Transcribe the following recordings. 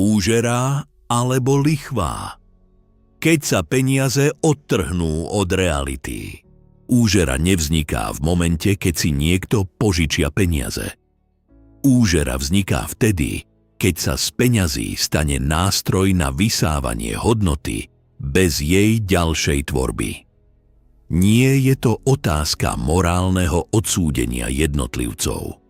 Úžera alebo lichva. Keď sa peniaze odtrhnú od reality. Úžera nevzniká v momente, keď si niekto požičia peniaze. Úžera vzniká vtedy, keď sa z peňazí stane nástroj na vysávanie hodnoty bez jej ďalšej tvorby. Nie je to otázka morálneho odsúdenia jednotlivcov.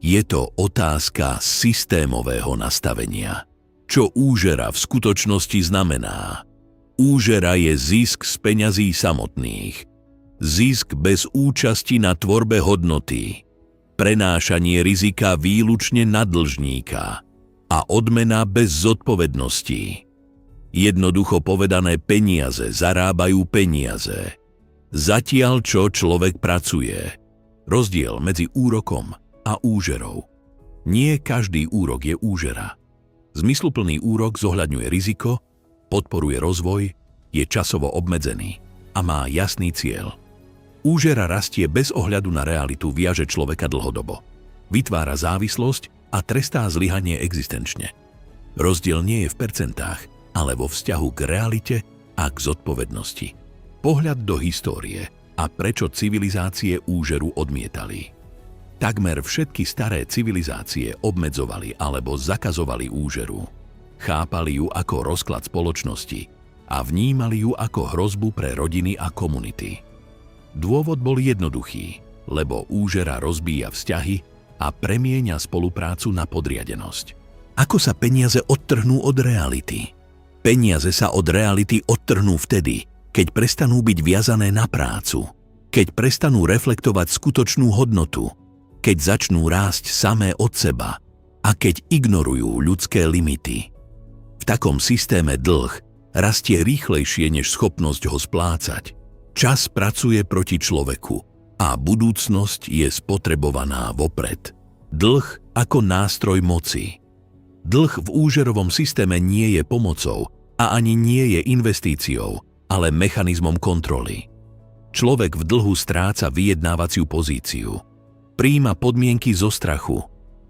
Je to otázka systémového nastavenia. Čo úžera v skutočnosti znamená? Úžera je zisk z peňazí samotných. Zisk bez účasti na tvorbe hodnoty. Prenášanie rizika výlučne na dlžníka. A odmena bez zodpovednosti. Jednoducho povedané, peniaze zarábajú peniaze. Zatiaľ, čo človek pracuje. Rozdiel medzi úrokom a úžerou. Nie každý úrok je úžera. Zmysluplný úrok zohľadňuje riziko, podporuje rozvoj, je časovo obmedzený a má jasný cieľ. Úžera rastie bez ohľadu na realitu, viaže človeka dlhodobo. Vytvára závislosť a trestá zlyhanie existenčne. Rozdiel nie je v percentách, ale vo vzťahu k realite a k zodpovednosti. Pohľad do histórie a prečo civilizácie úžeru odmietali. Takmer všetky staré civilizácie obmedzovali alebo zakazovali úžeru. Chápali ju ako rozklad spoločnosti a vnímali ju ako hrozbu pre rodiny a komunity. Dôvod bol jednoduchý, lebo úžera rozbíja vzťahy a premieňa spoluprácu na podriadenosť. Ako sa peniaze odtrhnú od reality? Peniaze sa od reality odtrhnú vtedy, keď prestanú byť viazané na prácu, keď prestanú reflektovať skutočnú hodnotu, keď začnú rásť samé od seba a keď ignorujú ľudské limity. V takom systéme dlh rastie rýchlejšie než schopnosť ho splácať. Čas pracuje proti človeku a budúcnosť je spotrebovaná vopred. Dlh ako nástroj moci. Dlh v úžerovom systéme nie je pomocou a ani nie je investíciou, ale mechanizmom kontroly. Človek v dlhu stráca vyjednávaciu pozíciu. Prijíma podmienky zo strachu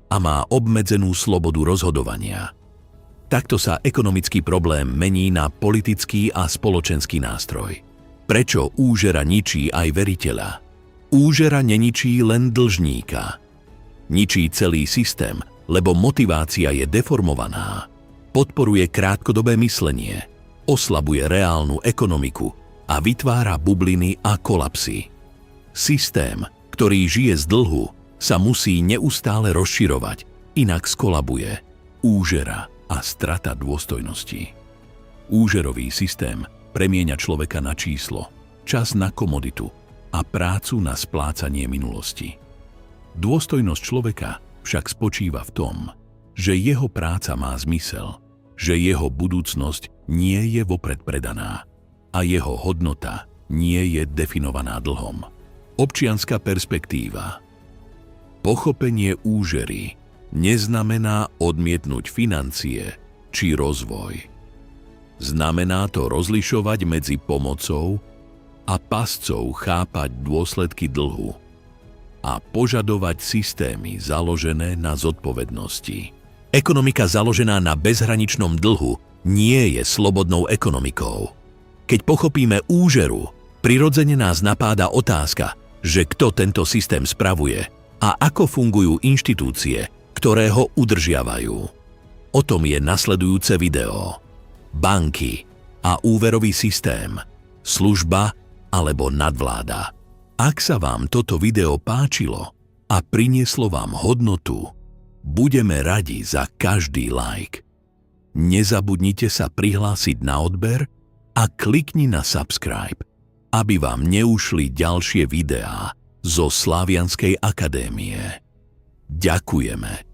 a má obmedzenú slobodu rozhodovania. Takto sa ekonomický problém mení na politický a spoločenský nástroj. Prečo úžera ničí aj veriteľa? Úžera neničí len dlžníka. Ničí celý systém, lebo motivácia je deformovaná. Podporuje krátkodobé myslenie, oslabuje reálnu ekonomiku a vytvára bubliny a kolapsy. Systém, ktorý žije z dlhu, sa musí neustále rozširovať, inak skolabuje. Úžera a strata dôstojnosti. Úžerový systém premieňa človeka na číslo, čas na komoditu a prácu na splácanie minulosti. Dôstojnosť človeka však spočíva v tom, že jeho práca má zmysel, že jeho budúcnosť nie je vopred predaná a jeho hodnota nie je definovaná dlhom. Občianska perspektíva. Pochopenie úžery neznamená odmietnúť financie či rozvoj. Znamená to rozlišovať medzi pomocou a pascou, chápať dôsledky dlhu a požadovať systémy založené na zodpovednosti. Ekonomika založená na bezhraničnom dlhu nie je slobodnou ekonomikou. Keď pochopíme úžeru, prirodzene nás napáda otázka, že kto tento systém spravuje a ako fungujú inštitúcie, ktoré ho udržiavajú. O tom je nasledujúce video. Banky a úverový systém, služba alebo nadvláda. Ak sa vám toto video páčilo a prinieslo vám hodnotu, budeme radi za každý like. Nezabudnite sa prihlásiť na odber a klikni na subscribe, aby vám neušli ďalšie videá zo Slavianskej akadémie. Ďakujeme.